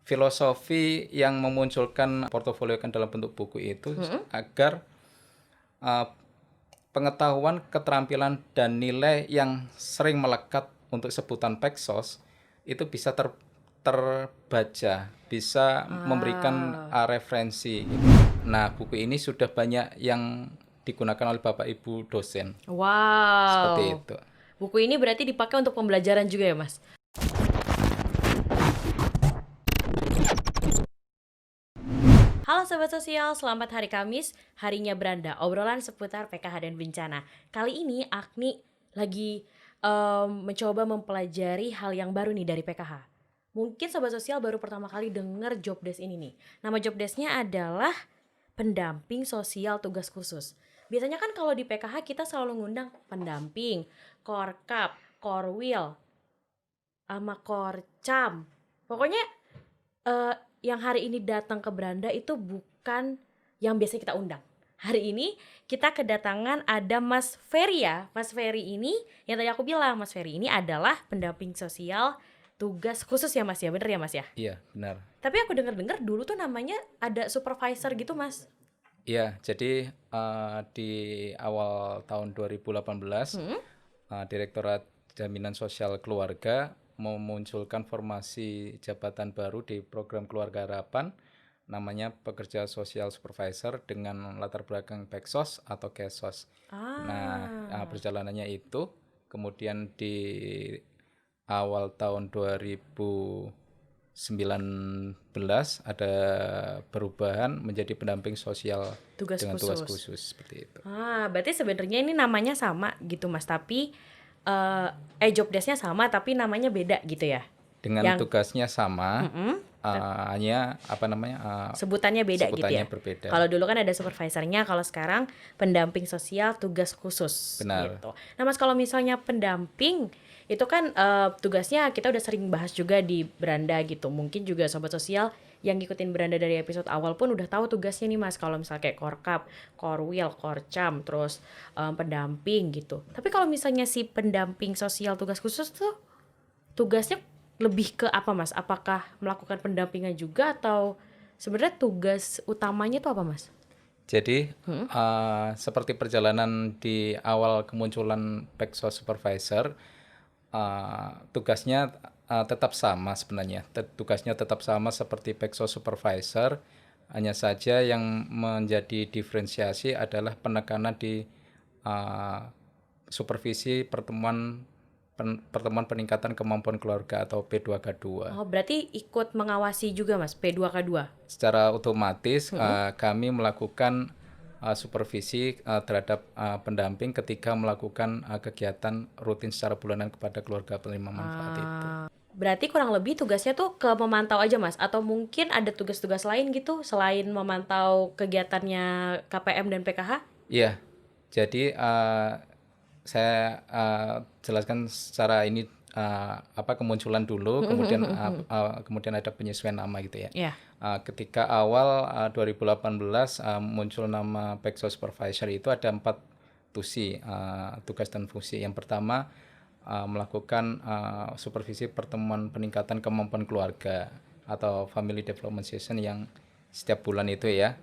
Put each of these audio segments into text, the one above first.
filosofi yang memunculkan portofolio kan dalam bentuk buku itu agar uh, pengetahuan, keterampilan dan nilai yang sering melekat untuk sebutan Peksos itu bisa terbaca, bisa memberikan referensi. Nah, buku ini sudah banyak yang digunakan oleh Bapak Ibu dosen. Seperti Wow. itu. Buku ini berarti dipakai untuk pembelajaran juga ya, Mas? Halo Sobat Sosial, selamat hari Kamis, harinya beranda, obrolan seputar PKH dan bencana. Kali ini Agni lagi mencoba mempelajari hal yang baru nih dari PKH. Mungkin Sobat Sosial baru pertama kali denger job desk ini nih. Nama job desk-nya adalah pendamping sosial tugas khusus. Biasanya kan kalau di PKH kita selalu ngundang pendamping, korkap, korwil, sama korcam. Pokoknya yang hari ini datang ke beranda itu bukan yang biasa kita undang. Hari ini kita kedatangan ada Mas Ferry ya. Mas Ferry ini, yang tadi aku bilang, Mas Ferry ini adalah pendamping sosial tugas khusus ya Mas ya, bener ya Mas ya? Iya, benar. Tapi aku dengar-dengar dulu tuh namanya ada supervisor gitu Mas. Iya, jadi di awal tahun 2018, Direktorat Jaminan Sosial Keluarga memunculkan formasi jabatan baru di program Keluarga Harapan, namanya Pekerja Sosial Supervisor dengan latar belakang Peksos atau Kesos. Nah, perjalanannya itu kemudian di awal tahun 2019 ada perubahan menjadi pendamping sosial Tugas dengan tugas khusus. khusus seperti itu. Berarti sebenarnya ini namanya sama gitu Mas, tapi job desk-nya sama tapi namanya beda gitu ya? Dengan tugasnya sama, hanya sebutannya beda gitu sebutannya ya. berbeda. Kalau dulu kan ada supervisornya, kalau sekarang pendamping sosial tugas khusus. Benar. Gitu. Nah Mas, kalau misalnya pendamping itu kan tugasnya kita udah sering bahas juga di beranda gitu. Mungkin juga sobat sosial yang ngikutin beranda dari episode awal pun udah tahu tugasnya nih Mas. Kalau misalnya kayak korkap, korwil, korcam, terus pendamping gitu. Tapi kalau misalnya si pendamping sosial tugas khusus tuh tugasnya lebih ke apa Mas? Apakah melakukan pendampingan juga atau sebenarnya tugas utamanya tuh apa Mas? Jadi seperti perjalanan di awal kemunculan Peksos Supervisor, tugasnya tetap sama sebenarnya. Tugasnya tetap sama seperti Peksos Supervisor, hanya saja yang menjadi diferensiasi adalah penekanan di supervisi pertemuan peningkatan kemampuan keluarga atau P2K2. Oh, berarti ikut mengawasi juga Mas, P2K2? Secara otomatis kami melakukan supervisi terhadap pendamping ketika melakukan kegiatan rutin secara bulanan kepada keluarga penerima manfaat itu. Berarti kurang lebih tugasnya tuh ke memantau aja Mas? Atau mungkin ada tugas-tugas lain gitu selain memantau kegiatannya KPM dan PKH? Iya, jadi saya jelaskan secara ini kemunculan dulu, kemudian ada penyesuaian nama gitu ya. Iya. Ketika awal 2018 muncul nama Peksos Supervisor itu ada 4 tusi tugas dan fungsi. Yang pertama melakukan supervisi pertemuan peningkatan kemampuan keluarga atau Family Development Session yang setiap bulan itu ya.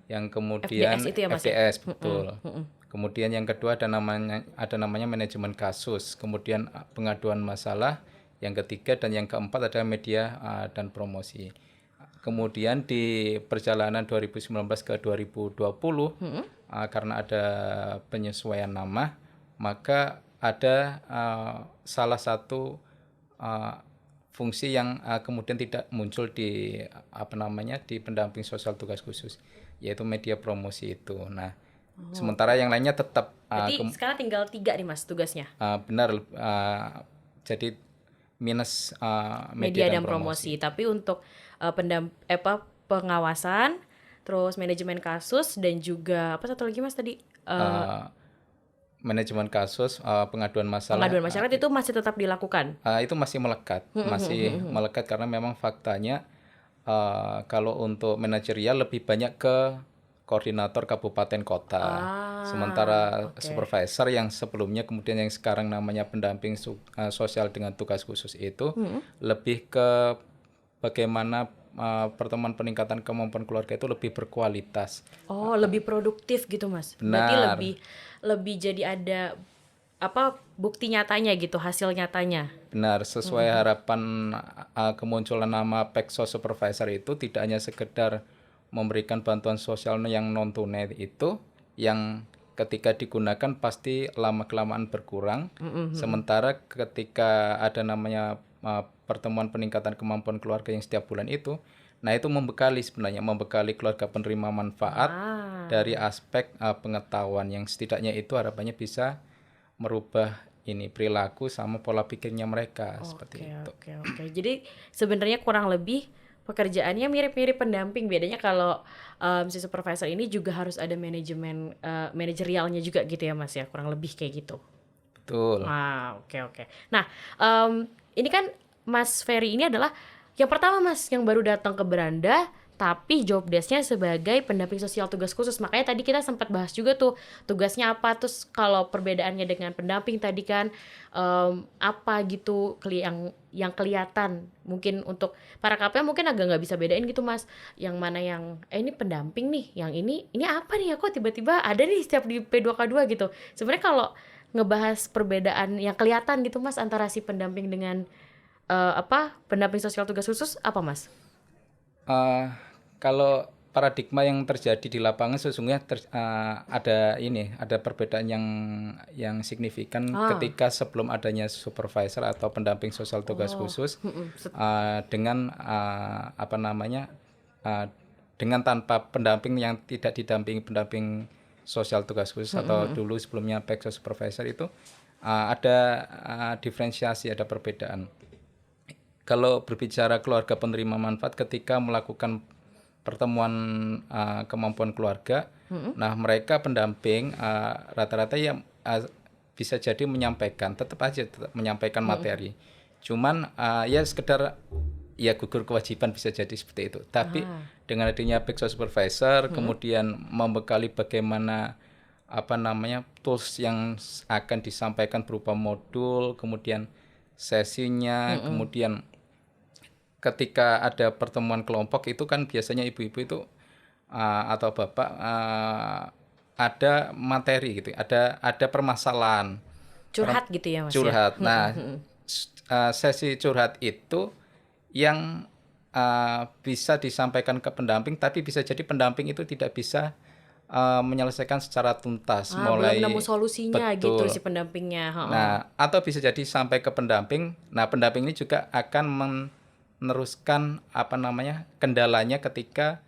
Yang kemudian FDS itu ya Mas FDS betul. Kemudian yang kedua ada namanya manajemen kasus, kemudian pengaduan masalah, yang ketiga dan yang keempat ada media dan promosi. Kemudian di perjalanan 2019 ke 2020 karena ada penyesuaian nama, maka ada salah satu fungsi yang kemudian tidak muncul di di pendamping sosial tugas khusus, yaitu media promosi itu. Nah, sementara yang lainnya tetap. Berarti sekarang tinggal 3 nih Mas tugasnya. Benar, jadi minus media dan promosi. Tapi untuk pengawasan, terus manajemen kasus dan juga apa satu lagi Mas tadi? Manajemen kasus, pengaduan masalah. Pengaduan masyarakat itu masih tetap dilakukan. Itu masih melekat, karena memang faktanya kalau untuk manajerial lebih banyak ke koordinator kabupaten kota. Sementara supervisor yang sebelumnya kemudian yang sekarang namanya pendamping sosial dengan tugas khusus itu lebih ke bagaimana pertemuan peningkatan kemampuan keluarga itu lebih berkualitas. Oh, lebih produktif gitu, Mas. Berarti Benar. lebih jadi ada bukti nyatanya gitu, hasil nyatanya. Benar, sesuai harapan kemunculan nama Pexos Supervisor itu tidak hanya sekedar memberikan bantuan sosial yang non tunai itu, yang ketika digunakan pasti lama-kelamaan berkurang. Sementara ketika ada namanya pertemuan peningkatan kemampuan keluarga yang setiap bulan itu, nah itu membekali keluarga penerima manfaat dari aspek pengetahuan yang setidaknya itu harapannya bisa merubah ini perilaku sama pola pikirnya mereka seperti itu. Oke. Jadi sebenarnya kurang lebih pekerjaannya mirip-mirip pendamping. Bedanya kalau si supervisor ini juga harus ada manajemen manajerialnya juga gitu ya, Mas ya. Kurang lebih kayak gitu. Betul. Oke. Nah, ini kan Mas Ferry ini adalah yang pertama, Mas, yang baru datang ke Beranda, tapi job desk-nya sebagai pendamping sosial tugas khusus. Makanya tadi kita sempat bahas juga tuh tugasnya apa, terus kalau perbedaannya dengan pendamping tadi kan apa gitu yang kelihatan. Mungkin untuk para KPM mungkin agak nggak bisa bedain gitu, Mas. Yang mana yang ini pendamping nih, yang ini apa nih ya, kok tiba-tiba ada nih setiap di P2K2 gitu. Sebenarnya kalau ngebahas perbedaan yang kelihatan gitu, Mas, antara si pendamping dengan pendamping sosial tugas khusus apa, Mas? Kalau paradigma yang terjadi di lapangan sesungguhnya ada perbedaan yang signifikan ketika sebelum adanya supervisor atau pendamping sosial tugas khusus dengan dengan tanpa pendamping yang tidak didampingi pendamping sosial tugas khusus atau dulu sebelumnya Pexos Supervisor itu ada diferensiasi, ada perbedaan. Kalau berbicara keluarga penerima manfaat ketika melakukan pertemuan kemampuan keluarga, nah mereka pendamping rata-rata yang bisa jadi tetap menyampaikan materi. Cuman ya sekedar ya gugur kewajiban bisa jadi seperti itu. Tapi dengan adanya Pexos Supervisor kemudian membekali bagaimana tools yang akan disampaikan berupa modul, kemudian sesinya, kemudian ketika ada pertemuan kelompok itu kan biasanya ibu-ibu itu atau bapak ada materi gitu, ada permasalahan curhat gitu ya, Mas. Curhat. Ya? Nah, sesi curhat itu yang bisa disampaikan ke pendamping, tapi bisa jadi pendamping itu tidak bisa menyelesaikan secara tuntas, belum nemu solusinya gitu betul. si pendampingnya. Nah, atau bisa jadi sampai ke pendamping. Nah, pendamping ini juga akan meneruskan kendalanya ketika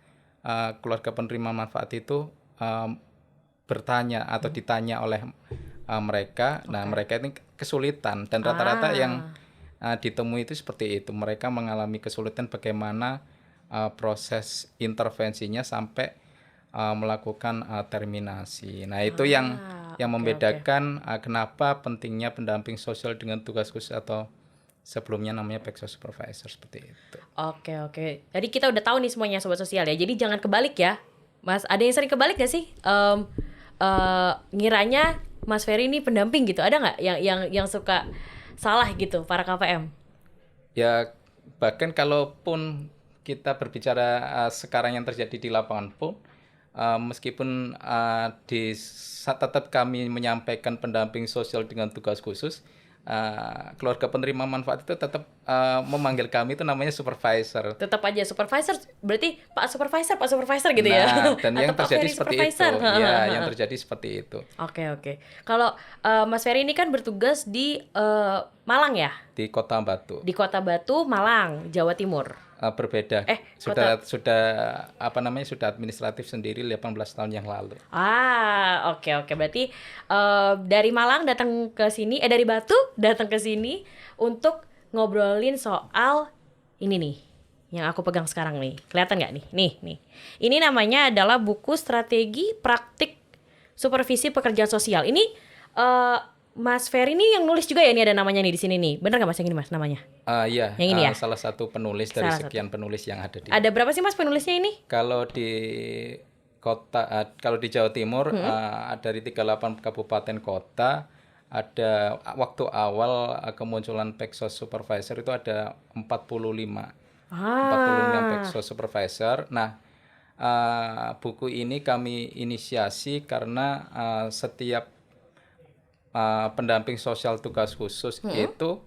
keluarga penerima manfaat itu bertanya atau ditanya oleh mereka. Nah, mereka ini kesulitan dan rata-rata yang ditemui itu seperti itu. Mereka mengalami kesulitan bagaimana proses intervensinya sampai melakukan terminasi. Nah, itu yang membedakan kenapa pentingnya pendamping sosial dengan tugas khusus atau sebelumnya namanya Pexos Supervisor seperti itu. Oke. Jadi kita udah tahu nih semuanya sobat sosial ya. Jadi jangan kebalik ya, Mas. Ada yang sering kebalik gak sih? Ngiranya Mas Ferry ini pendamping gitu. Ada nggak yang suka salah gitu para KPM? Ya bahkan kalaupun kita berbicara sekarang yang terjadi di lapangan pun meskipun tetap kami menyampaikan pendamping sosial dengan tugas khusus, keluarga penerima manfaat itu tetap memanggil kami itu namanya supervisor. Tetap aja supervisor, berarti Pak Supervisor gitu ya. Dan yang terjadi seperti itu. Ya, yang terjadi seperti itu. Oke. Kalau Mas Ferry ini kan bertugas di Malang ya? Di Kota Batu. Di Kota Batu, Malang, Jawa Timur. Berbeda. Sudah administratif sendiri 18 tahun yang lalu. Oke. Berarti dari Malang datang ke sini, dari Batu datang ke sini untuk ngobrolin soal ini nih yang aku pegang sekarang nih. Kelihatan nggak nih? Nih. Ini namanya adalah buku strategi praktik supervisi pekerjaan sosial. Ini Mas Ferry ini yang nulis juga ya, ini ada namanya nih di sini nih. Bener nggak Mas yang ini Mas namanya? Iya. Yang ini ya? Salah satu penulis dari sekian penulis yang ada di. Ada berapa sih Mas penulisnya ini? Kalau di Jawa Timur dari 38 kabupaten kota, ada waktu awal kemunculan Pexos Supervisor itu ada 45. yang Ah. Pexos Supervisor. Nah, buku ini kami inisiasi karena setiap pendamping sosial tugas khusus itu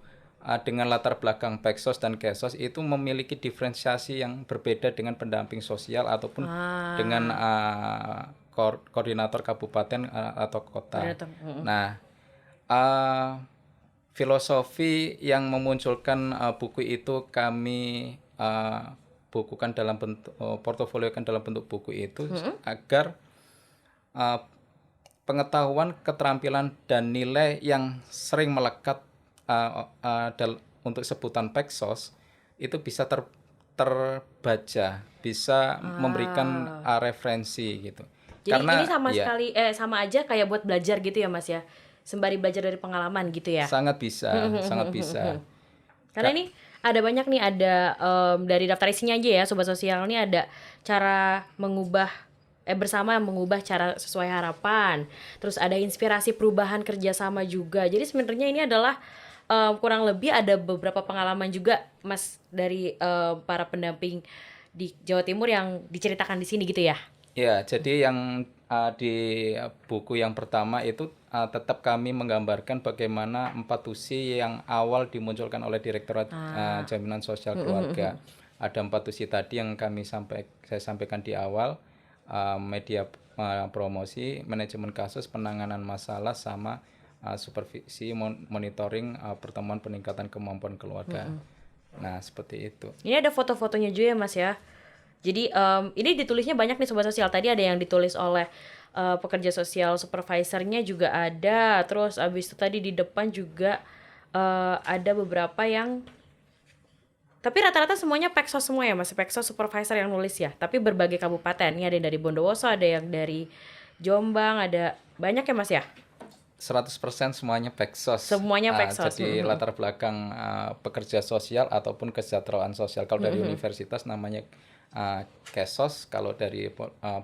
dengan latar belakang Pexos dan Kesos itu memiliki diferensiasi yang berbeda dengan pendamping sosial ataupun dengan Ah. koordinator kabupaten atau kota. Koordinator. Nah, uh, filosofi yang memunculkan buku itu kami bukukan dalam bentuk portofoliokan dalam bentuk buku itu agar uh, pengetahuan, keterampilan dan nilai yang sering melekat untuk sebutan Pexos itu bisa terbaca, bisa memberikan referensi gitu. Jadi ini Karena sama ya sekali sama aja kayak buat belajar gitu ya Mas ya. Sembari belajar dari pengalaman gitu ya. sangat bisa, sangat bisa. Karena ini ada banyak nih, ada dari daftar isinya aja ya Sobat Sosial, ini ada cara mengubah bersama mengubah cara sesuai harapan. Terus ada inspirasi perubahan kerjasama juga. Jadi sebenarnya ini adalah kurang lebih ada beberapa pengalaman juga Mas dari para pendamping di Jawa Timur yang diceritakan di sini gitu ya. Ya, jadi yang di buku yang pertama itu tetap kami menggambarkan bagaimana 4 yang awal dimunculkan oleh Direktorat Jaminan Sosial Keluarga. Ada 4 tadi yang saya sampaikan di awal, media promosi, manajemen kasus, penanganan masalah, sama supervisi monitoring pertemuan peningkatan kemampuan keluarga. Nah, seperti itu. Ini ada foto-fotonya juga ya Mas ya. Jadi ini ditulisnya banyak nih Sobat Sosial. Tadi ada yang ditulis oleh pekerja sosial supervisornya juga ada. Terus abis itu tadi di depan juga ada beberapa yang, tapi rata-rata semuanya Pexos semua ya Mas, Pexos supervisor yang nulis ya. Tapi berbagai kabupaten. Ini ada yang dari Bondowoso, ada yang dari Jombang, ada banyak ya Mas ya. 100% semuanya Pexos. Semuanya Pexos. Jadi latar belakang pekerja sosial ataupun kesejahteraan sosial. Kalau dari universitas namanya Kesos, kalau dari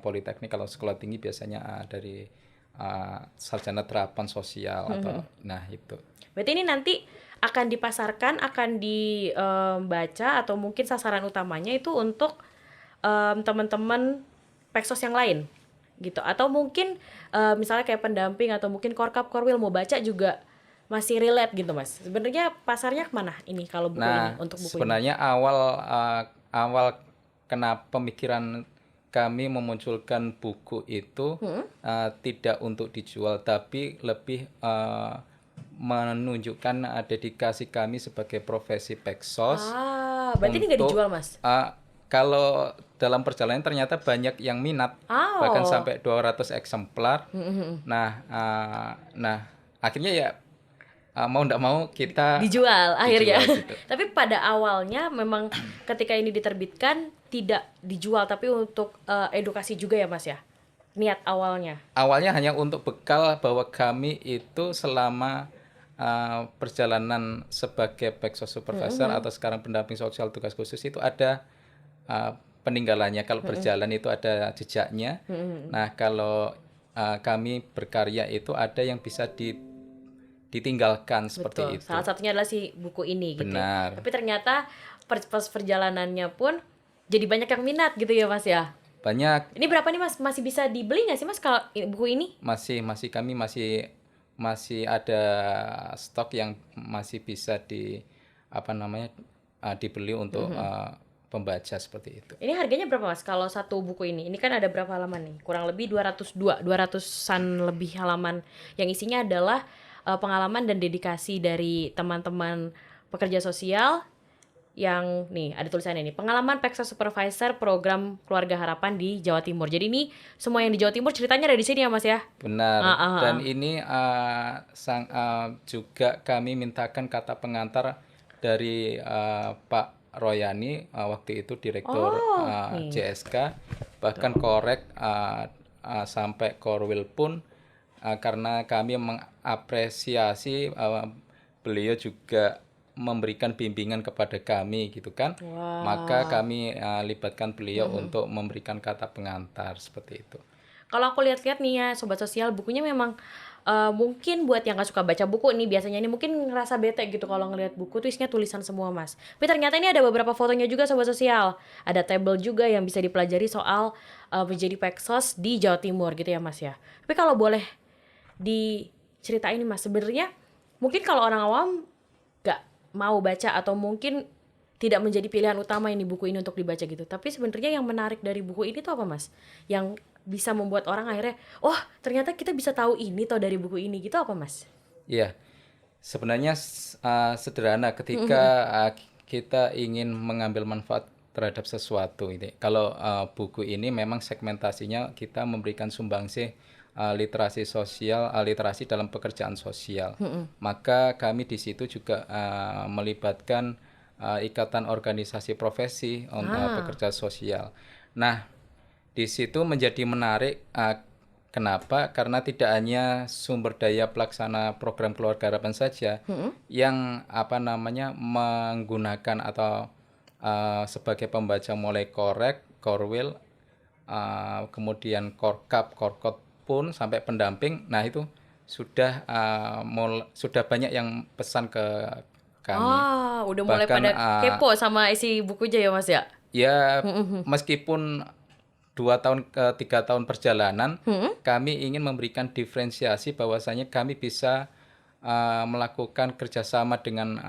Politeknik, kalau sekolah tinggi biasanya dari sarjana terapan sosial atau nah itu. Berarti ini nanti akan dipasarkan, akan dibaca, atau mungkin sasaran utamanya itu untuk teman-teman Pexos yang lain gitu, atau mungkin misalnya kayak pendamping atau mungkin Korkap Korwil mau baca juga masih relate gitu Mas. Sebenarnya pasarnya kemana ini kalau buku ini, untuk buku sebenarnya ini? awal kenapa pemikiran kami memunculkan buku itu tidak untuk dijual, tapi lebih menunjukkan dedikasi kami sebagai profesi Pexos. Berarti ini nggak dijual Mas? Kalau dalam perjalanan ternyata banyak yang minat, bahkan sampai 200 eksemplar. Nah, akhirnya ya mau ndak mau kita dijual akhirnya. gitu. Tapi pada awalnya memang ketika ini diterbitkan tidak dijual, tapi untuk edukasi juga ya Mas ya, niat awalnya. Awalnya hanya untuk bekal bahwa kami itu selama perjalanan sebagai Pexos Supervisor atau sekarang pendamping sosial tugas khusus itu ada peninggalannya. Kalau berjalan itu ada jejaknya. Nah, kalau kami berkarya itu ada yang bisa ditinggalkan. Betul. Seperti itu. Salah satunya adalah si buku ini gitu. Benar. Ya. Tapi ternyata pas perjalanannya pun jadi banyak yang minat gitu ya Mas ya. Banyak. Ini berapa nih Mas? Masih bisa dibeli nggak sih Mas kalau buku ini? Kami masih ada stok yang masih bisa dibeli untuk pembaca seperti itu. Ini harganya berapa Mas kalau satu buku ini? Ini kan ada berapa halaman nih? Kurang lebih 200-an lebih halaman yang isinya adalah pengalaman dan dedikasi dari teman-teman pekerja sosial yang nih ada tulisannya nih, pengalaman Pexos Supervisor program Keluarga Harapan di Jawa Timur. Jadi ini semua yang di Jawa Timur ceritanya ada di sini ya Mas ya. Benar. Dan ini juga kami mintakan kata pengantar dari Pak Royani, waktu itu Direktur JSK, bahkan Korek sampai Korwil pun, karena kami mengapresiasi beliau juga memberikan bimbingan kepada kami gitu kan. Maka kami libatkan beliau untuk memberikan kata pengantar seperti itu. Kalau aku lihat-lihat nih ya Sobat Sosial, bukunya memang mungkin buat yang gak suka baca buku nih biasanya ini mungkin ngerasa bete gitu kalau ngelihat buku tuh isinya tulisan semua mas. Tapi ternyata ini ada beberapa fotonya juga sobat sosial. Ada tabel juga yang bisa dipelajari soal menjadi peksos di Jawa Timur gitu ya mas ya. Tapi kalau boleh diceritain nih mas, sebenarnya mungkin kalau orang awam gak mau baca atau mungkin tidak menjadi pilihan utama ini buku ini untuk dibaca gitu. Tapi sebenarnya yang menarik dari buku ini tuh apa mas? Yang bisa membuat orang akhirnya, oh ternyata kita bisa tahu ini toh dari buku ini gitu apa mas? Iya, sebenarnya sederhana ketika kita ingin mengambil manfaat terhadap sesuatu ini. Kalau buku ini memang segmentasinya kita memberikan sumbangsih literasi sosial, literasi dalam pekerjaan sosial. Maka kami di situ juga melibatkan ikatan organisasi profesi pekerja sosial. Nah, di situ menjadi menarik. Kenapa? Karena tidak hanya sumber daya pelaksana program keluarga harapan saja yang menggunakan atau sebagai pembaca mulai korek, korwil, kemudian korkap, korkot pun sampai pendamping. Nah itu sudah sudah banyak yang pesan ke kami. Udah mulai pada kepo sama isi bukunya ya mas ya? Ya, meskipun 3 tahun perjalanan, kami ingin memberikan diferensiasi bahwasanya kami bisa melakukan kerjasama dengan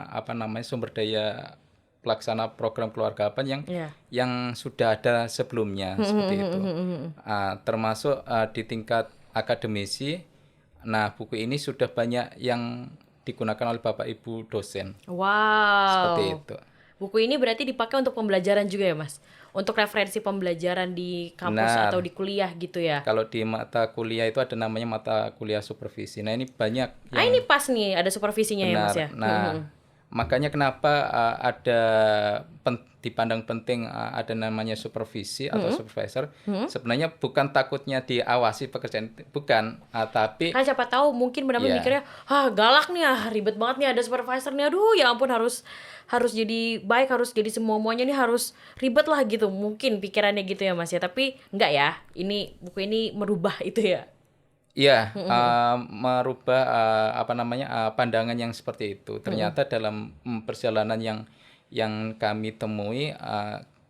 sumber daya pelaksana program keluarga harapan yang sudah ada sebelumnya seperti itu. Termasuk di tingkat akademisi. Nah, buku ini sudah banyak yang digunakan oleh Bapak Ibu dosen. Wow. Seperti itu. Buku ini berarti dipakai untuk pembelajaran juga ya mas? Untuk referensi pembelajaran di kampus atau di kuliah gitu ya? Kalau di mata kuliah itu ada namanya mata kuliah supervisi. Nah ini banyak yang... ini pas nih ada supervisinya ya mas ya? Nah makanya kenapa dipandang penting ada namanya supervisi atau supervisor. Sebenarnya bukan takutnya diawasi pekerjaan, bukan, tapi kan siapa tahu mungkin benar-benar mikirnya galak nih ribet banget nih ada supervisor nih, aduh ya ampun harus jadi baik, harus jadi semuanya nih harus ribet lah gitu, mungkin pikirannya gitu ya mas ya. Tapi enggak ya, ini buku ini merubah itu ya. Iya, merubah pandangan yang seperti itu. Ternyata dalam perjalanan yang kami temui,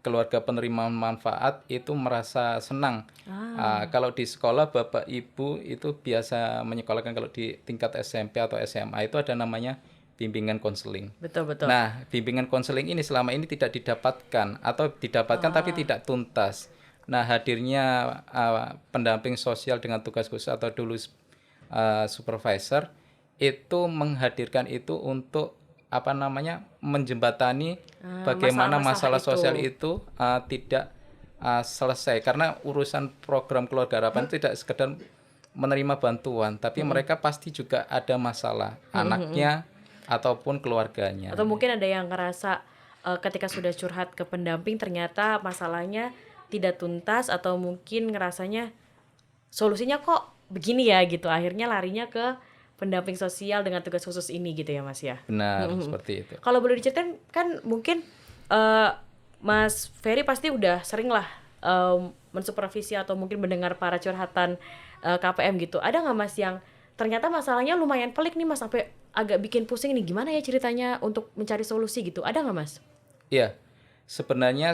keluarga penerima manfaat itu merasa senang. Kalau di sekolah Bapak Ibu itu biasa menyekolahkan, kalau di tingkat SMP atau SMA itu ada namanya bimbingan konseling. Betul. Nah, bimbingan konseling ini selama ini tidak didapatkan atau didapatkan tapi tidak tuntas. Nah, hadirnya pendamping sosial dengan tugas khusus atau dulu supervisor itu menghadirkan itu untuk menjembatani bagaimana masalah sosial itu tidak selesai, karena urusan program keluarga harapan tidak sekedar menerima bantuan, tapi mereka pasti juga ada masalah anaknya ataupun keluarganya. Atau mungkin ada yang ngerasa ketika sudah curhat ke pendamping ternyata masalahnya tidak tuntas, atau mungkin ngerasanya solusinya kok begini ya gitu, akhirnya larinya ke pendamping sosial dengan tugas khusus ini gitu ya mas ya. Benar, seperti itu. Kalau boleh diceritain kan mungkin Mas Ferry pasti udah sering lah mensupervisi atau mungkin mendengar para curhatan KPM gitu. Ada nggak mas yang ternyata masalahnya lumayan pelik nih mas, sampai agak bikin pusing nih, gimana ya ceritanya untuk mencari solusi gitu, ada nggak mas? Iya, sebenarnya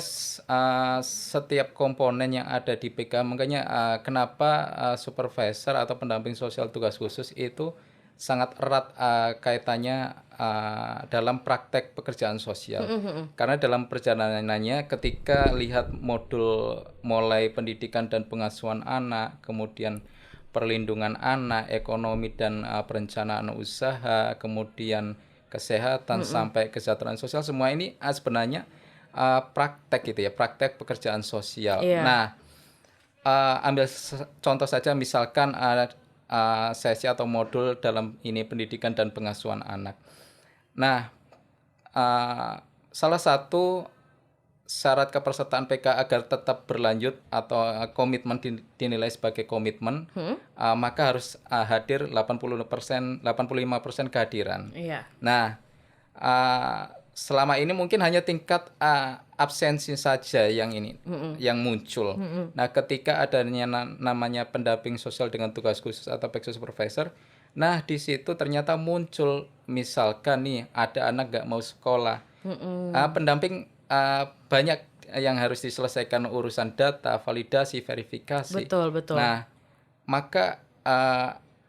setiap komponen yang ada di PK, makanya kenapa supervisor atau pendamping sosial tugas khusus itu sangat erat kaitannya dalam praktek pekerjaan sosial. Karena dalam perjalanannya ketika lihat modul mulai pendidikan dan pengasuhan anak, kemudian perlindungan anak, ekonomi dan perencanaan usaha, kemudian kesehatan sampai kesejahteraan sosial, semua ini sebenarnya praktek gitu ya, praktek pekerjaan sosial. Nah, ambil contoh saja misalkan sesi atau modul dalam ini pendidikan dan pengasuhan anak. Nah, salah satu syarat kepesertaan PK agar tetap berlanjut atau komitmen dinilai sebagai komitmen, maka harus hadir 85% kehadiran. Nah, selama ini mungkin hanya tingkat absensi saja yang yang muncul. Nah, ketika adanya namanya pendamping sosial dengan tugas khusus atau PK supervisor, Nah, di situ ternyata muncul misalkan nih ada anak nggak mau sekolah. Pendamping banyak yang harus diselesaikan urusan data, validasi, verifikasi. Betul, betul. Nah, maka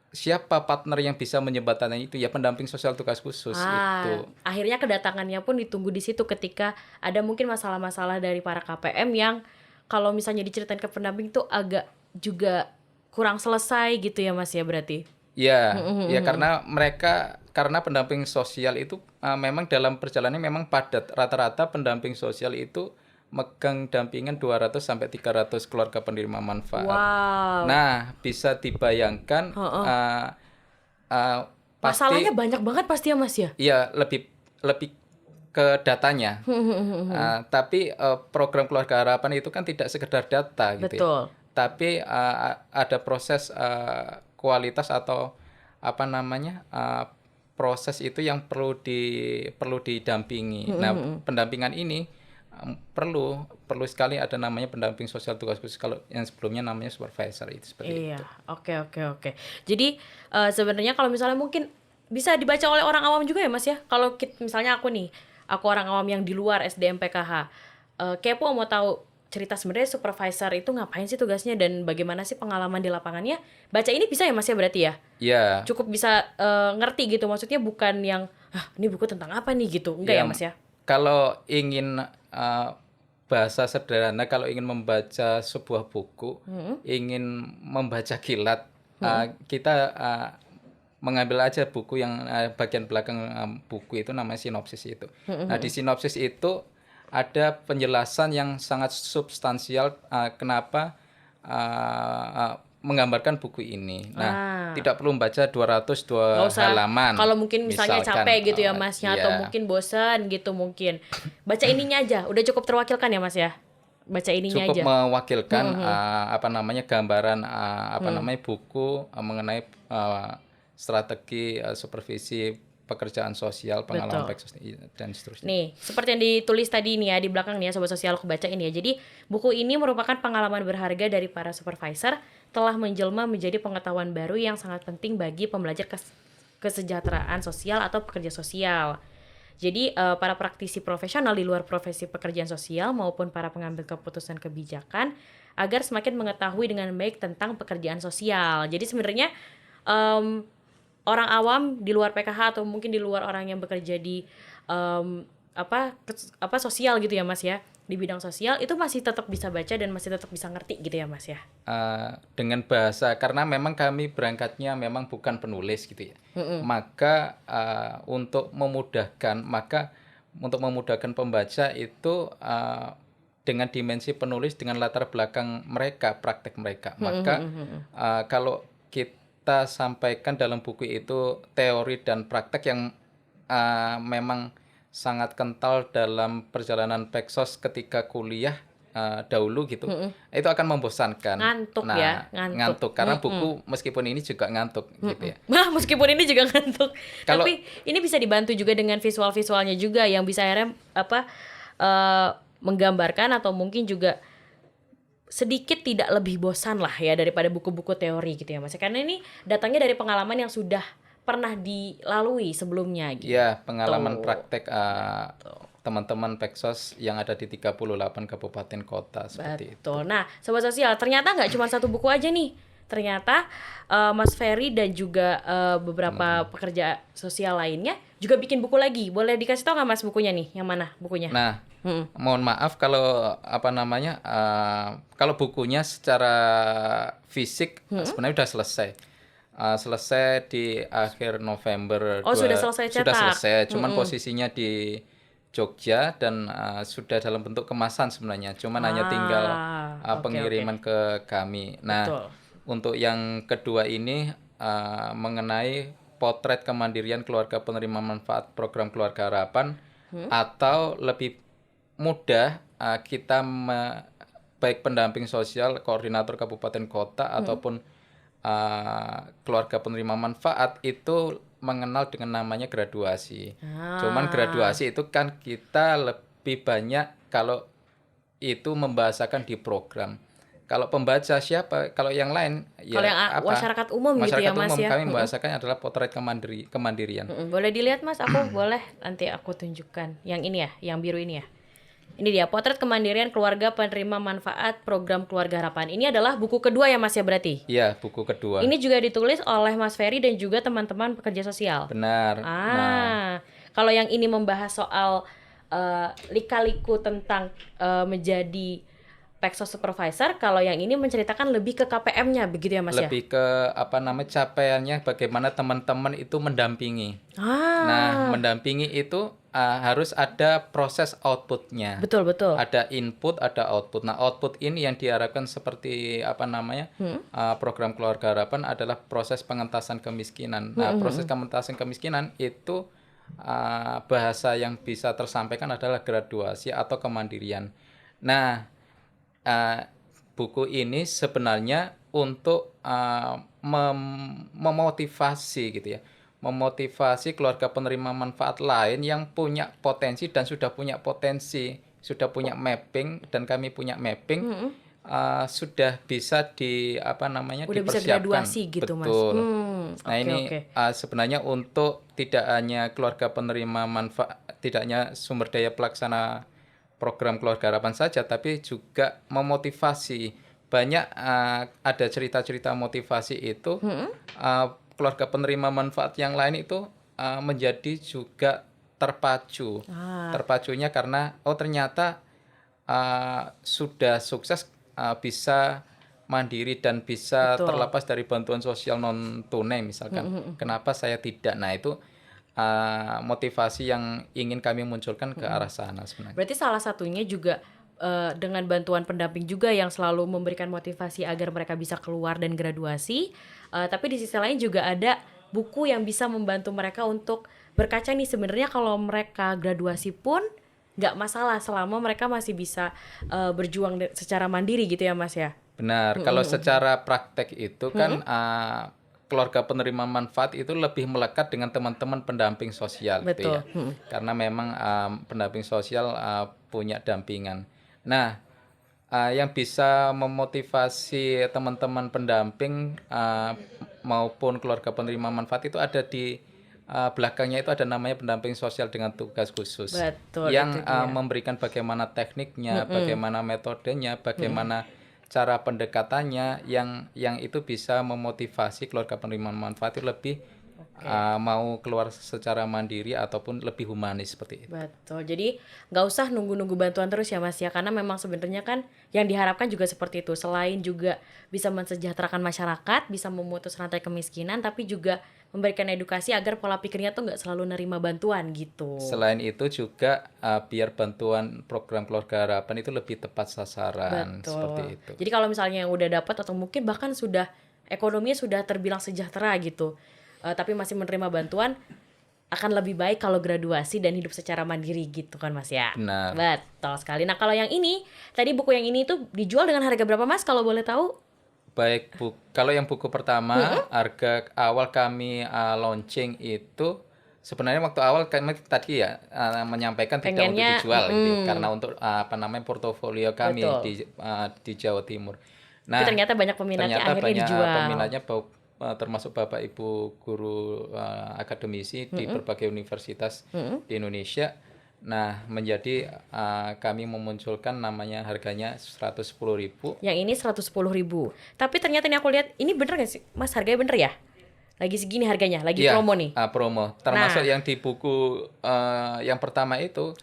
siapa partner yang bisa menjembatani itu? Ya pendamping sosial tugas khusus itu. Akhirnya kedatangannya pun ditunggu di situ ketika ada mungkin masalah-masalah dari para KPM yang kalau misalnya diceritain ke pendamping tuh agak juga kurang selesai gitu ya Mas ya berarti. Ya, ya karena pendamping sosial itu memang dalam perjalanan memang padat. Rata-rata pendamping sosial itu megang dampingan 200 sampai 300 keluarga penerima manfaat. Wow. Nah, bisa dibayangkan pasti Masalahnya banyak banget pasti ya Mas ya. ya lebih ke datanya. Tapi program keluarga harapan itu kan tidak sekedar data gitu ya. Betul. Tapi ada proses kualitas atau proses itu yang perlu didampingi. Nah, pendampingan ini perlu sekali ada namanya pendamping sosial tugas khusus, kalau yang sebelumnya namanya supervisor itu seperti Iya, itu. oke. Jadi sebenarnya kalau misalnya mungkin bisa dibaca oleh orang awam juga ya Mas ya. Kalau misalnya aku orang awam yang di luar SDM PKH, kepo mau tahu cerita sebenarnya supervisor itu ngapain sih tugasnya dan bagaimana sih pengalaman di lapangannya. Baca ini bisa ya Mas ya berarti ya? Ya, Cukup bisa ngerti gitu, maksudnya bukan yang ini buku tentang apa nih gitu. Enggak ya Mas ya? kalau ingin bahasa sederhana, kalau ingin membaca sebuah buku, ingin membaca kilat, kita mengambil aja buku yang bagian belakang buku itu namanya sinopsis itu. Nah, di sinopsis itu ada penjelasan yang sangat substansial kenapa menggambarkan buku ini. Nah, tidak perlu membaca 202 Nggak usah, halaman. kalau mungkin misalnya misalkan, capek gitu ya Masnya, atau iya. mungkin bosan gitu mungkin. Baca ininya aja, udah cukup terwakilkan ya Mas ya? Baca ininya Cukup aja. mewakilkan gambaran buku mengenai strategi supervisi pekerjaan sosial, pengalaman Betul. Peksos dan seterusnya. Nih, seperti yang ditulis tadi nih ya di belakang nih ya Sobat Sosial, aku baca ini ya. Jadi, buku ini merupakan pengalaman berharga dari para supervisor telah menjelma menjadi pengetahuan baru yang sangat penting bagi pembelajar kesejahteraan sosial atau pekerja sosial. Jadi, para praktisi profesional di luar profesi pekerjaan sosial maupun para pengambil keputusan kebijakan agar semakin mengetahui dengan baik tentang pekerjaan sosial. Jadi sebenarnya orang awam di luar PKH atau mungkin di luar orang yang bekerja di sosial gitu ya Mas ya, di bidang sosial itu masih tetap bisa baca dan masih tetap bisa ngerti gitu ya Mas ya. Dengan bahasa, karena memang kami berangkatnya memang bukan penulis gitu ya. Maka untuk memudahkan pembaca itu dengan dimensi penulis, dengan latar belakang mereka, praktek mereka. Maka kalau kita sampaikan dalam buku itu teori dan praktek yang memang sangat kental dalam perjalanan Peksos ketika kuliah dahulu gitu, itu akan membosankan. Ngantuk ngantuk karena buku meskipun ini juga ngantuk gitu ya. Nah, meskipun ini juga ngantuk. Kalau- Tapi ini bisa dibantu juga dengan visual-visualnya juga yang bisa akhirnya menggambarkan atau mungkin juga sedikit tidak lebih bosan lah ya daripada buku-buku teori gitu ya Mas. Karena ini datangnya dari pengalaman yang sudah pernah dilalui sebelumnya gitu. Ya, pengalaman praktek teman-teman Peksos yang ada di 38 kabupaten kota seperti itu. Betul. Nah, Sobat Sosial, ternyata nggak cuma satu buku aja nih. Ternyata Mas Ferry dan juga beberapa pekerja sosial lainnya juga bikin buku lagi. Boleh dikasih tahu nggak Mas bukunya nih? Yang mana bukunya? Nah, mohon maaf kalau kalau bukunya secara fisik sebenarnya sudah selesai. Selesai di akhir November. Sudah selesai cetak. Sudah selesai, cuman posisinya di Jogja dan sudah dalam bentuk kemasan sebenarnya. Cuman hanya tinggal pengiriman ke kami. Nah, Betul. untuk yang kedua ini mengenai potret kemandirian keluarga penerima manfaat program Keluarga Harapan, atau lebih mudah kita baik pendamping sosial, koordinator kabupaten kota ataupun keluarga penerima manfaat itu mengenal dengan namanya graduasi. Cuman graduasi itu kan kita lebih banyak kalau itu membahasakan di program. Kalau pembaca siapa? Kalau yang lain Kalau ya yang apa? masyarakat umum gitu ya Masyarakat Mas umum ya. kami membahasakannya adalah potret kemandirian. Boleh dilihat Mas, aku boleh nanti aku tunjukkan. Yang ini ya, yang biru ini ya. Ini dia potret kemandirian keluarga penerima manfaat program Keluarga Harapan. Ini adalah buku kedua ya Mas ya berarti. Iya, buku kedua. Ini juga ditulis oleh Mas Ferry dan juga teman-teman pekerja sosial. Benar. Nah, Kalau yang ini membahas soal lika-liku tentang menjadi Pexos supervisor, kalau yang ini menceritakan lebih ke KPM-nya begitu ya Mas ya? lebih ke apa namanya capaiannya bagaimana teman-teman itu mendampingi. Nah, Ah, mendampingi itu harus ada proses outputnya. betul betul. Ada input, ada output. Nah, output ini yang diharapkan seperti apa namanya program Keluarga Harapan adalah proses pengentasan kemiskinan. Nah, proses pengentasan kemiskinan itu bahasa yang bisa tersampaikan adalah graduasi atau kemandirian. Nah, buku ini sebenarnya untuk memotivasi gitu ya, memotivasi keluarga penerima manfaat lain yang punya potensi dan sudah punya potensi, sudah punya mapping dan kami punya mapping, sudah bisa apa namanya Udah bisa dipersiapkan. graduasi gitu Mas. Betul. Nah Oke ini oke. sebenarnya untuk tidak hanya keluarga penerima manfaat, tidak hanya sumber daya pelaksana program Keluarga Harapan saja, tapi juga memotivasi. Banyak ada cerita-cerita motivasi itu keluarga penerima manfaat yang lain itu menjadi juga terpacu. Terpacunya karena ternyata sudah sukses bisa mandiri dan bisa Betul. terlepas dari bantuan sosial non tunai misalkan. Kenapa saya tidak? Nah itu motivasi yang ingin kami munculkan ke arah sana sebenarnya. Berarti salah satunya juga dengan bantuan pendamping juga yang selalu memberikan motivasi agar mereka bisa keluar dan graduasi. Tapi di sisi lain juga ada buku yang bisa membantu mereka untuk berkaca nih sebenarnya kalau mereka graduasi pun nggak masalah selama mereka masih bisa berjuang secara mandiri gitu ya Mas ya. Benar, kalau secara praktek itu kan keluarga penerima manfaat itu lebih melekat dengan teman-teman pendamping sosial gitu ya. Betul. Karena memang pendamping sosial punya dampingan. Nah, yang bisa memotivasi teman-teman pendamping maupun keluarga penerima manfaat itu ada di belakangnya itu ada namanya pendamping sosial dengan tugas khusus. Betul, Yang itu dia. memberikan bagaimana tekniknya, bagaimana metodenya, bagaimana cara pendekatannya yang itu bisa memotivasi keluarga penerima manfaat itu lebih mau keluar secara mandiri ataupun lebih humanis seperti itu. Betul. Jadi nggak usah nunggu-nunggu bantuan terus ya Mas ya, karena memang sebenarnya kan yang diharapkan juga seperti itu. Selain juga bisa mensejahterakan masyarakat, bisa memutus rantai kemiskinan, tapi juga memberikan edukasi agar pola pikirnya tuh nggak selalu nerima bantuan gitu. Selain itu juga biar bantuan program Keluarga Harapan itu lebih tepat sasaran seperti itu. Jadi kalau misalnya yang udah dapat atau mungkin bahkan sudah ekonominya sudah terbilang sejahtera gitu, tapi masih menerima bantuan, akan lebih baik kalau graduasi dan hidup secara mandiri gitu kan Mas ya. Benar. Betul sekali. Nah kalau yang ini, tadi buku yang ini tuh dijual dengan harga berapa Mas kalau boleh tahu? Baik, kalau yang buku pertama harga awal kami launching itu sebenarnya waktu awal kami tadi ya menyampaikan tidak untuk Pengennya, dijual gitu ya, karena untuk apa namanya portofolio kami Betul. di Jawa Timur. Nah, Tapi ternyata banyak peminatnya ternyata akhirnya banyak dijual. peminatnya termasuk Bapak Ibu guru akademisi di berbagai universitas di Indonesia. Nah, menjadi kami memunculkan namanya harganya 110.000. Yang ini 110.000. Tapi ternyata ini aku lihat, ini bener gak sih Mas, harganya bener ya? Lagi segini harganya, lagi Iya, promo nih. promo. Termasuk yang di buku yang pertama itu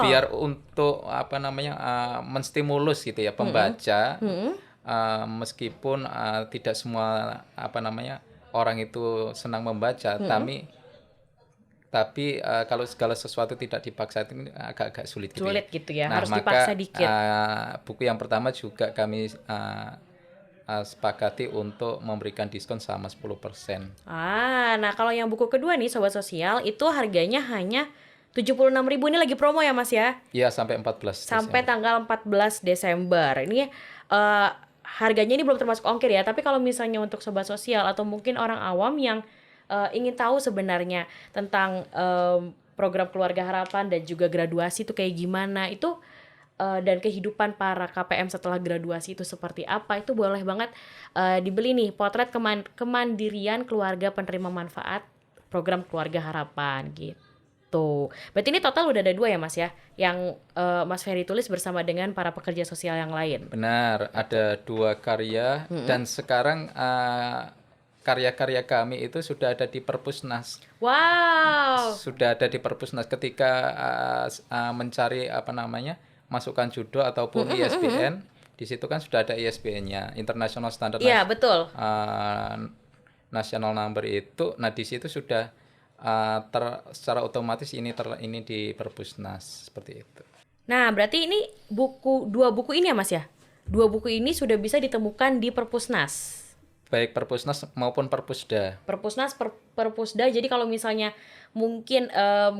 biar untuk apa namanya menstimulus gitu ya pembaca. Meskipun tidak semua apa namanya orang itu senang membaca, tapi kalau segala sesuatu tidak dipaksa itu agak-agak sulit gitu Sulit gitu ya, Nah, harus maka dipaksa dikit. buku yang pertama juga kami sepakati untuk memberikan diskon sama 10%. Nah kalau yang buku kedua nih Sobat Sosial, itu harganya hanya 76.000. Ini lagi promo ya Mas ya? Iya, sampai 14 Sampai Desember. tanggal 14 Desember. Ini harganya ini belum termasuk ongkir ya, tapi kalau misalnya untuk Sobat Sosial atau mungkin orang awam yang ingin tahu sebenarnya tentang program Keluarga Harapan dan juga graduasi itu kayak gimana, itu dan kehidupan para KPM setelah graduasi itu seperti apa, itu boleh banget dibeli nih potret kemandirian keluarga penerima manfaat program Keluarga Harapan gitu. Berarti ini total udah ada 2 ya Mas ya, yang Mas Ferry tulis bersama dengan para pekerja sosial yang lain. Benar, ada 2 karya dan sekarang karya-karya kami itu sudah ada di Perpusnas. Wow. Sudah ada di Perpusnas ketika mencari masukan judul ataupun ISBN. Di situ kan sudah ada ISBN-nya, International Standard Iya, betul. National Number itu. Nah, di situ sudah secara otomatis ini di Perpusnas seperti itu. Nah, berarti ini 2 buku ini ya Mas ya? 2 buku ini sudah bisa ditemukan di Perpusnas. Baik Perpusnas maupun Perpusda. Perpusnas, Perpusda. Jadi kalau misalnya mungkin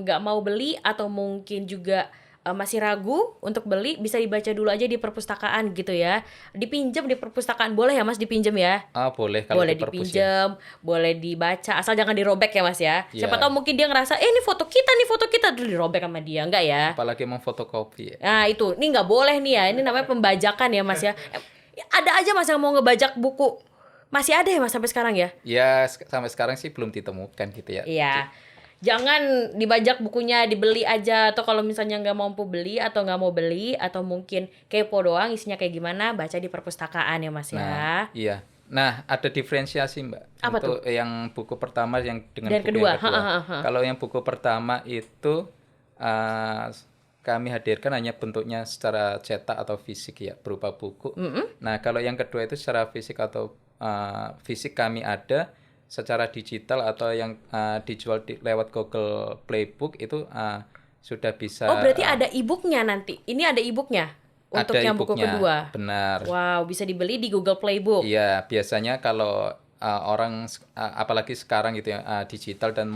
nggak mau beli atau mungkin juga masih ragu untuk beli, bisa dibaca dulu aja di perpustakaan gitu ya. Dipinjam di perpustakaan boleh ya Mas, dipinjam ya? Boleh kalau Boleh di Perpus ya. dipinjam, boleh dibaca, asal jangan dirobek ya Mas ya. Iya. Siapa tahu mungkin dia ngerasa, ini foto kita dulu dirobek sama dia, enggak ya? Apalagi mau fotokopi ya. Nah itu, ini nggak boleh nih ya, ini namanya pembajakan ya Mas ya. Ada aja Mas yang mau ngebajak buku, masih ada ya Mas sampai sekarang ya? Ya sampai sekarang sih belum ditemukan gitu ya. Iya, jangan dibajak bukunya, dibeli aja. Atau kalau misalnya nggak mampu beli atau nggak mau beli atau mungkin kepo doang isinya kayak gimana, baca di perpustakaan ya Mas ya. Nah, iya. Nah, ada diferensiasi Mbak. Apa untuk yang buku pertama yang dengan Dan buku kedua, yang kedua. Kalau yang buku pertama itu kami hadirkan hanya bentuknya secara cetak atau fisik ya, berupa buku. Nah, kalau yang kedua itu secara fisik atau fisik kami ada secara digital atau yang dijual lewat Google Playbook itu sudah bisa. Oh berarti ada e-booknya nanti. Ini ada e-booknya untuk ada yang buku e-booknya, kedua. benar. Wow, bisa dibeli di Google Playbook. Iya, biasanya kalau orang apalagi sekarang gitu ya, digital dan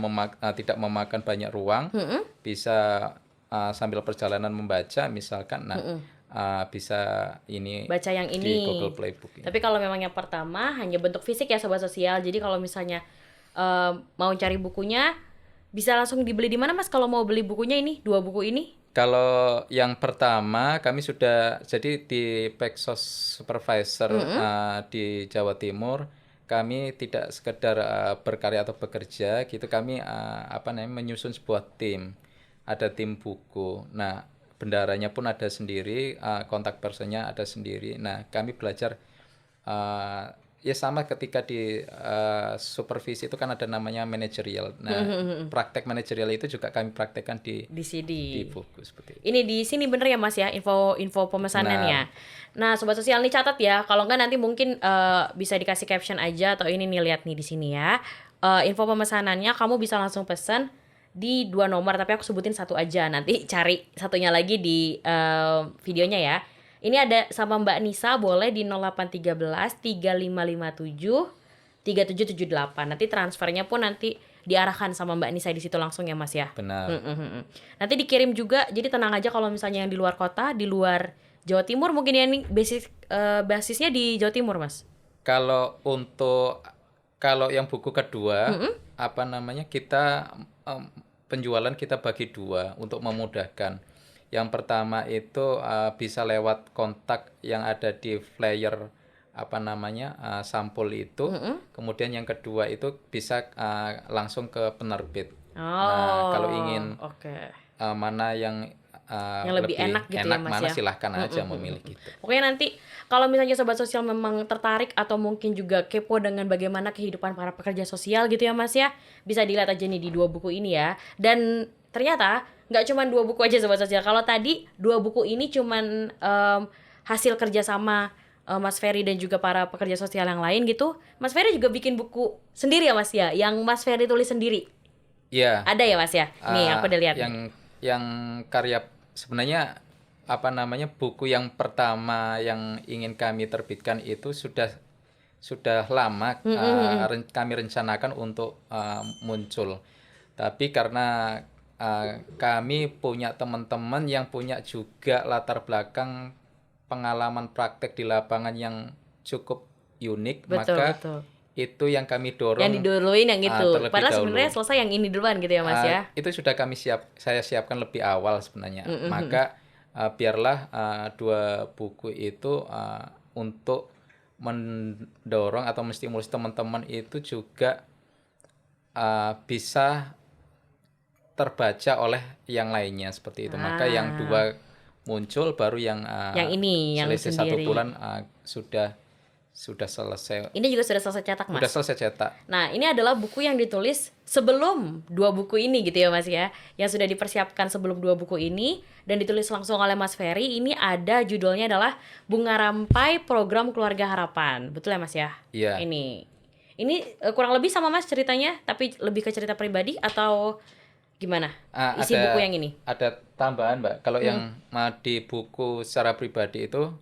tidak memakan banyak ruang, bisa sambil perjalanan membaca misalkan. Nah, bisa ini Baca yang di ini. Google Playbook ini. Tapi kalau memang yang pertama hanya bentuk fisik ya Sobat Sosial. Jadi kalau misalnya mau cari bukunya, bisa langsung dibeli di mana Mas kalau mau beli bukunya ini, 2 buku ini? Kalau yang pertama kami sudah jadi di Peksos Supervisor di Jawa Timur, kami tidak sekedar berkarya atau bekerja gitu, kami menyusun sebuah tim. Ada tim buku. Nah, bendaranya pun ada sendiri, kontak personnya ada sendiri. Nah, kami belajar ya sama ketika di supervisi itu kan ada namanya manajerial. Nah, praktek manajerial itu juga kami praktekkan di CD. buku seperti itu. Ini di sini bener ya Mas ya, info pemesanannya. Nah, Sobat Sosial nih catat ya. Kalau enggak nanti mungkin bisa dikasih caption aja atau ini nih lihat nih di sini ya. Info pemesanannya kamu bisa langsung pesen di 2 nomor, tapi aku sebutin 1 aja. Nanti cari satunya lagi di videonya ya. Ini ada sama Mbak Nisa, boleh di 0813 3557 3778. Nanti transfernya pun nanti diarahkan sama Mbak Nisa di situ langsung ya Mas ya. Benar. Nanti dikirim juga, jadi tenang aja kalau misalnya yang di luar kota, di luar Jawa Timur mungkin ya ini basisnya di Jawa Timur Mas. Kalau yang buku kedua kita penjualan kita bagi 2 untuk memudahkan. Yang pertama itu bisa lewat kontak yang ada di flyer sampul itu. Kemudian yang kedua itu bisa langsung ke penerbit. Nah, kalau ingin mana yang lebih enak gitu ya Mas mana ya. silahkan aja memilih gitu. Pokoknya nanti kalau misalnya Sobat Sosial memang tertarik atau mungkin juga kepo dengan bagaimana kehidupan para pekerja sosial gitu ya Mas ya, bisa dilihat aja nih di 2 buku ini ya. Dan ternyata nggak cuma 2 buku aja Sobat Sosial. Kalau tadi 2 buku ini cuman hasil kerjasama Mas Ferry dan juga para pekerja sosial yang lain gitu. Mas Ferry juga bikin buku sendiri ya Mas ya, yang Mas Ferry tulis sendiri. Iya. Ada ya Mas ya? Nih aku udah lihat. Yang karya sebenarnya buku yang pertama yang ingin kami terbitkan itu sudah lama kami rencanakan untuk muncul. Tapi karena kami punya teman-teman yang punya juga latar belakang pengalaman praktek di lapangan yang cukup unik, maka itu yang kami dorong. Yang diduluin yang itu. Padahal dahulu. sebenarnya selesai yang ini duluan gitu ya Mas ya. Itu sudah saya siapkan lebih awal sebenarnya. Maka biarlah dua buku itu untuk mendorong atau menstimulus teman-teman itu juga bisa terbaca oleh yang lainnya seperti itu. Maka yang dua muncul, baru yang Yang ini, yang selisih 1 sendiri. bulan sudah selesai. Ini juga sudah selesai cetak, Mas. Sudah selesai cetak. Nah, ini adalah buku yang ditulis sebelum dua buku ini gitu ya, Mas ya. Yang sudah dipersiapkan sebelum dua buku ini dan ditulis langsung oleh Mas Ferry. Ini ada judulnya adalah Bunga Rampai Program Keluarga Harapan. Betul ya, Mas ya? Iya. Ini kurang lebih sama Mas ceritanya, tapi lebih ke cerita pribadi atau gimana? Isi buku yang ini? Ada tambahan, Mbak. Kalau yang di buku secara pribadi itu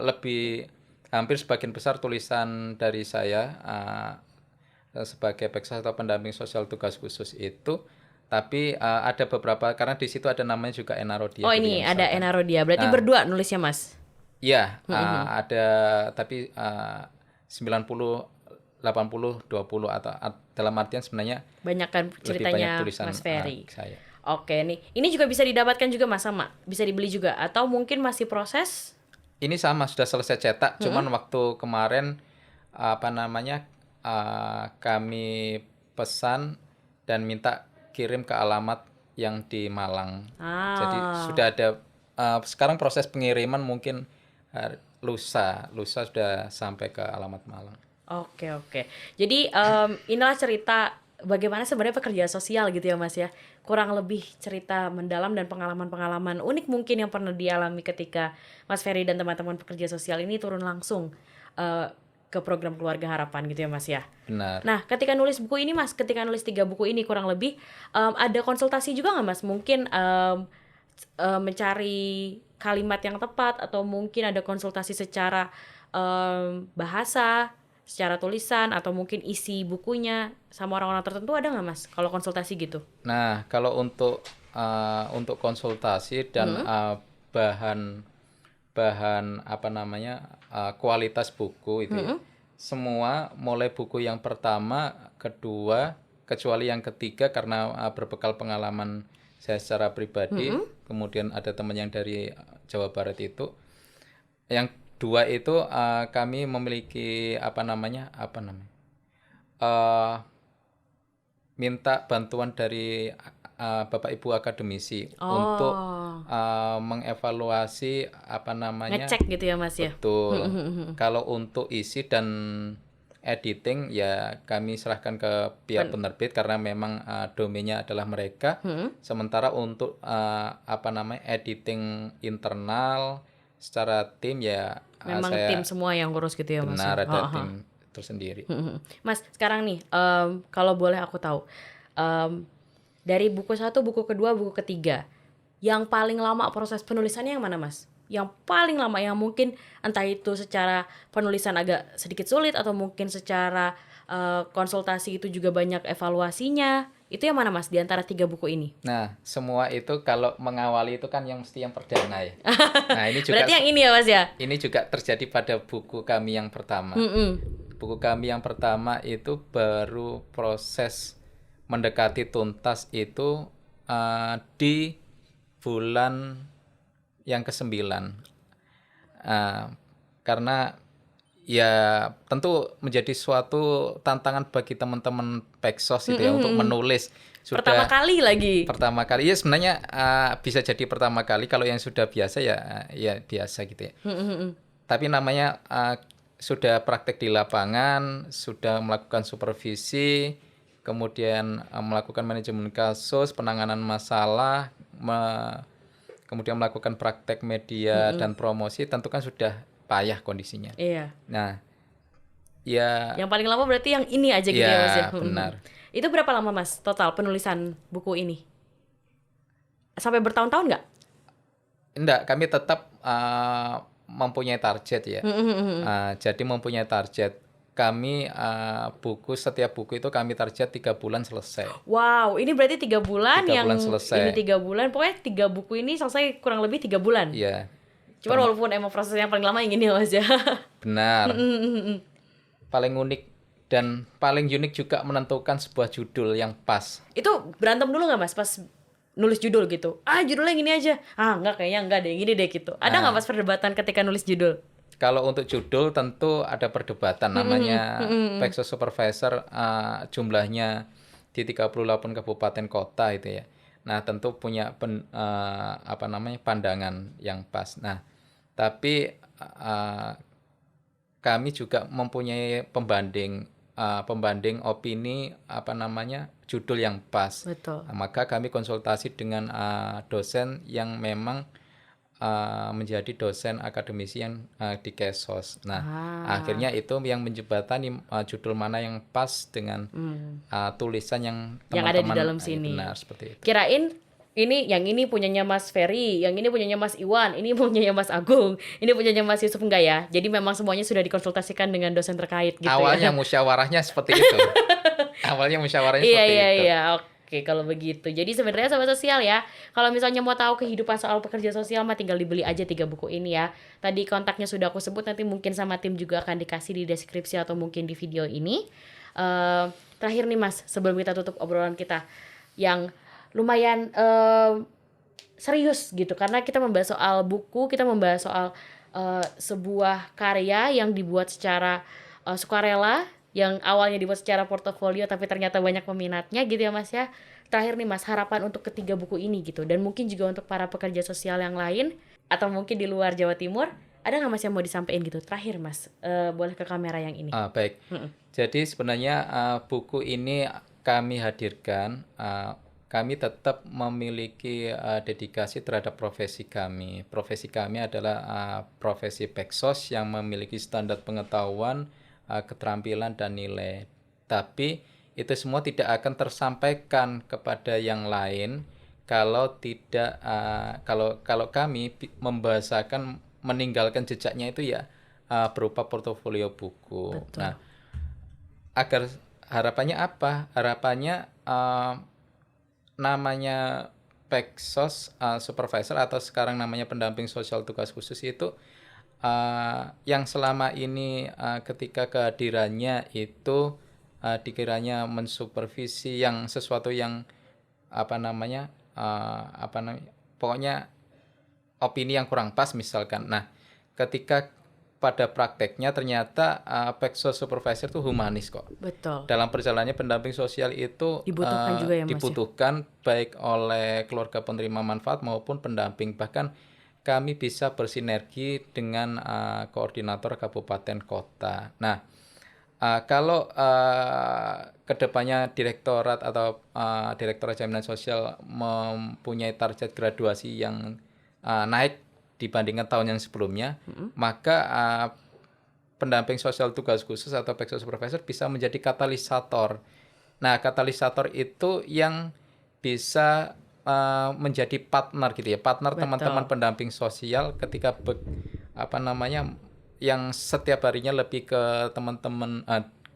lebih hampir sebagian besar tulisan dari saya sebagai peksos atau pendamping sosial tugas khusus itu, tapi ada beberapa, karena di situ ada namanya juga Ena Rodia. Oh, gitu ini ya, ada misalkan. Ena Rodia. Berarti berdua nulisnya, Mas? Iya, ada, tapi 90 80 20 atau dalam artian sebenarnya Banyak kan lebih banyak ceritanya tulisan Mas Ferry. saya. Oke nih, ini juga bisa didapatkan juga Mas sama, bisa dibeli juga atau mungkin masih proses? Ini sama, sudah selesai cetak, cuman waktu kemarin kami pesan dan minta kirim ke alamat yang di Malang. Jadi sudah ada sekarang proses pengiriman, mungkin lusa sudah sampai ke alamat Malang. Oke. Jadi inilah cerita bagaimana sebenarnya pekerja sosial gitu ya Mas ya. Kurang lebih cerita mendalam dan pengalaman-pengalaman unik mungkin yang pernah dialami ketika Mas Ferry dan teman-teman pekerja sosial ini turun langsung ke program Keluarga Harapan gitu ya Mas ya. Benar. Nah, ketika nulis buku ini Mas, ketika nulis 3 buku ini kurang lebih ada konsultasi juga nggak Mas? Mungkin mencari kalimat yang tepat atau mungkin ada konsultasi secara bahasa, secara tulisan, atau mungkin isi bukunya sama orang-orang tertentu, ada nggak Mas kalau konsultasi gitu? Nah, kalau untuk konsultasi dan bahan kualitas buku itu ya, semua mulai buku yang pertama, kedua, kecuali yang ketiga karena berbekal pengalaman saya secara pribadi, kemudian ada teman yang dari Jawa Barat itu, yang dua itu kami memiliki minta bantuan dari Bapak Ibu akademisi untuk mengevaluasi ngecek gitu ya Mas ya. Betul. Kalau untuk isi dan editing ya kami serahkan ke pihak penerbit karena memang domainnya adalah mereka. Sementara untuk editing internal secara tim ya memang tim semua yang ngurus gitu ya Mas. Benar, ada tim tersendiri. Mas, sekarang nih kalau boleh aku tahu, dari buku 1, buku kedua, buku ketiga, yang paling lama proses penulisannya yang mana Mas? Yang paling lama, yang mungkin entah itu secara penulisan agak sedikit sulit atau mungkin secara konsultasi itu juga banyak evaluasinya, itu yang mana Mas di antara 3 buku ini? Nah, semua itu kalau mengawali itu kan yang mesti yang perdana ya. Nah, ini juga berarti yang ini ya Mas ya? Ini juga terjadi pada buku kami yang pertama. Buku kami yang pertama itu baru proses mendekati tuntas itu di bulan yang ke-9. Karena ya tentu menjadi suatu tantangan bagi teman-teman peksos itu ya untuk menulis. Pertama kali ya sebenarnya bisa jadi pertama kali. Kalau yang sudah biasa ya biasa gitu ya. Tapi namanya sudah praktek di lapangan, sudah melakukan supervisi, kemudian melakukan manajemen kasus, penanganan masalah, kemudian melakukan praktek media dan promosi, tentu kan sudah payah kondisinya. Iya. Nah, ya. Yang paling lama berarti yang ini aja gitu ya Mas ya. Benar. Itu berapa lama Mas total penulisan buku ini? Sampai bertahun-tahun nggak? Enggak, kami tetap mempunyai target ya. Jadi mempunyai target. Kami setiap buku itu kami target 3 bulan selesai. Wow, ini berarti 3 bulan 3 bulan selesai. Ini 3 bulan, pokoknya 3 buku ini selesai kurang lebih 3 bulan. Iya. Cuma walaupun emang proses yang paling lama yang ini Mas ya. Benar. Paling unik dan paling unik juga menentukan sebuah judul yang pas. Itu berantem dulu nggak Mas pas nulis judul gitu. Judulnya gini aja. Enggak, kayaknya enggak deh, gini deh gitu. Ada nggak Mas perdebatan ketika nulis judul? Kalau untuk judul tentu ada perdebatan, namanya Pexos Supervisor, jumlahnya di 38 kabupaten kota itu ya. Nah, tentu punya pandangan yang pas. Nah, tapi kami juga mempunyai pembanding opini judul yang pas. Betul. Nah, maka kami konsultasi dengan dosen yang memang menjadi dosen akademisi yang di Kesos. Nah, akhirnya itu yang menjembatani judul mana yang pas dengan tulisan yang Yang ada di teman-teman. dalam sini. Benar, seperti itu. Kirain yang ini punyanya Mas Ferry, yang ini punyanya Mas Iwan, ini punyanya Mas Agung, ini punyanya Mas Yusuf, enggak ya? Jadi memang semuanya sudah dikonsultasikan dengan dosen terkait gitu Awalnya ya. musyawarahnya seperti itu. Awalnya musyawarahnya Iya seperti iya itu. iya. Oke, kalau begitu. Jadi sebenarnya sobat sosial ya, kalau misalnya mau tahu kehidupan soal pekerja sosial mah tinggal dibeli aja 3 buku ini ya. Tadi kontaknya sudah aku sebut, nanti mungkin sama tim juga akan dikasih di deskripsi atau mungkin di video ini. Terakhir nih Mas, sebelum kita tutup obrolan kita yang lumayan serius gitu, karena kita membahas soal buku, kita membahas soal sebuah karya yang dibuat secara sukarela, yang awalnya dibuat secara portofolio tapi ternyata banyak peminatnya gitu ya Mas ya. Terakhir nih Mas, harapan untuk ketiga buku ini gitu, dan mungkin juga untuk para pekerja sosial yang lain atau mungkin di luar Jawa Timur, ada nggak Mas yang mau disampaikan gitu? Terakhir Mas, boleh ke kamera yang ini. Baik. Jadi sebenarnya buku ini kami hadirkan, kami tetap memiliki dedikasi terhadap profesi kami. Profesi kami adalah profesi Pexos yang memiliki standar pengetahuan, keterampilan dan nilai. Tapi itu semua tidak akan tersampaikan kepada yang lain kalau tidak kalau kami membahasakan, meninggalkan jejaknya itu ya berupa portofolio buku. Betul. Nah, agar harapannya apa? Harapannya namanya Pexos Supervisor atau sekarang namanya pendamping sosial tugas khusus itu yang selama ini ketika kehadirannya itu dikiranya mensupervisi yang sesuatu yang pokoknya opini yang kurang pas misalkan. Nah, ketika pada prakteknya ternyata Pexos Supervisor itu humanis kok. Betul. Dalam perjalanannya pendamping sosial itu Dibutuhkan juga ya Mas ya? dibutuhkan baik oleh keluarga penerima manfaat maupun pendamping. Bahkan kami bisa bersinergi dengan koordinator kabupaten kota. Nah, kalau kedepannya direktorat atau direktorat jaminan sosial mempunyai target graduasi yang naik dibandingkan tahun yang sebelumnya, maka pendamping sosial tugas khusus atau Pexos Supervisor bisa menjadi katalisator. Nah, katalisator itu yang bisa menjadi partner gitu ya, partner Betul. teman-teman pendamping sosial ketika yang setiap harinya lebih ke teman-teman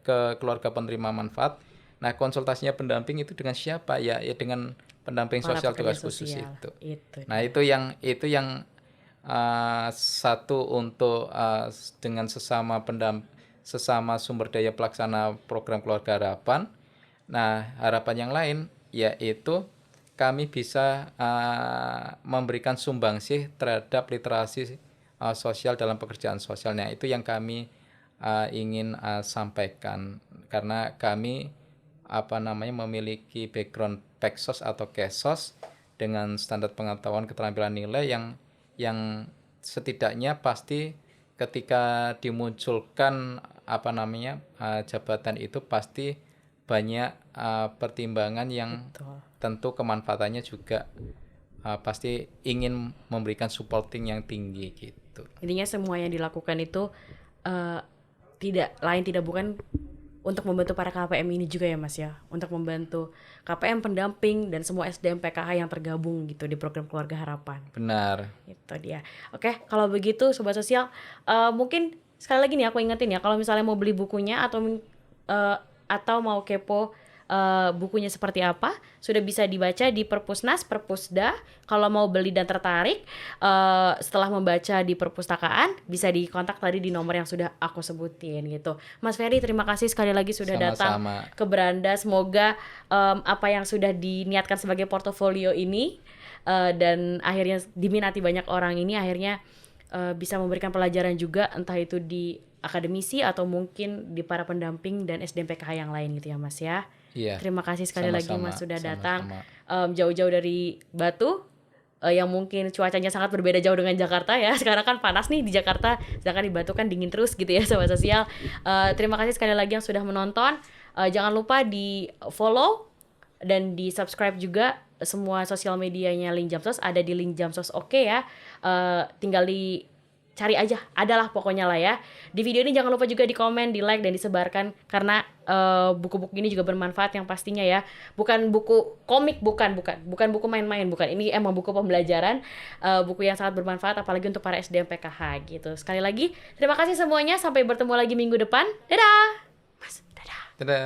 ke keluarga penerima manfaat. Nah, konsultasinya pendamping itu dengan siapa ya? Ya dengan pendamping Para sosial pekerja tugas khusus sosial. itu. Itu Nah, dia. itu yang satu untuk dengan sesama sumber daya pelaksana program keluarga harapan. Nah, harapan yang lain yaitu kami bisa memberikan sumbangsih terhadap literasi sosial dalam pekerjaan sosial. Nah, itu yang kami ingin sampaikan, karena kami memiliki background Pexos atau Kesos dengan standar pengetahuan keterampilan nilai yang setidaknya pasti ketika dimunculkan jabatan itu pasti banyak pertimbangan yang Betul. tentu kemanfaatannya juga pasti ingin memberikan supporting yang tinggi gitu. Intinya semua yang dilakukan itu tidak bukan untuk membantu para KPM ini juga ya Mas ya, untuk membantu KPM pendamping dan semua SDM PKH yang tergabung gitu di program Keluarga Harapan. Benar. Itu dia. Oke, kalau begitu Sobat Sosial, mungkin sekali lagi nih aku ingetin ya, kalau misalnya mau beli bukunya atau mau kepo bukunya seperti apa sudah bisa dibaca di Perpusnas, Perpusda. Kalau mau beli dan tertarik setelah membaca di perpustakaan bisa dikontak tadi di nomor yang sudah aku sebutin gitu. Mas Ferry, terima kasih sekali lagi sudah datang Sama-sama. ke Beranda. Semoga apa yang sudah diniatkan sebagai portofolio ini dan akhirnya diminati banyak orang ini akhirnya bisa memberikan pelajaran juga, entah itu di akademisi atau mungkin di para pendamping dan SDM PKH yang lain gitu ya Mas ya. Iya. Terima kasih sekali lagi Sama-sama, Mas sudah datang sama-sama. jauh-jauh dari Batu yang mungkin cuacanya sangat berbeda jauh dengan Jakarta ya. Sekarang kan panas nih di Jakarta, sedangkan di Batu kan dingin terus gitu ya Sobat Sosial. Terima kasih sekali lagi yang sudah menonton. Jangan lupa di follow dan di subscribe juga semua sosial medianya Link Jamsos, ada di Link Jamsos oke ya. Tinggal cari aja, adalah pokoknya lah ya. Di video ini jangan lupa juga di komen, di like dan disebarkan karena buku-buku ini juga bermanfaat yang pastinya ya. Bukan buku komik, bukan buku main-main, bukan. Ini emang buku pembelajaran, buku yang sangat bermanfaat apalagi untuk para SDM PKH gitu. Sekali lagi terima kasih semuanya, sampai bertemu lagi minggu depan. Dadah. Mas, dadah. Dadah.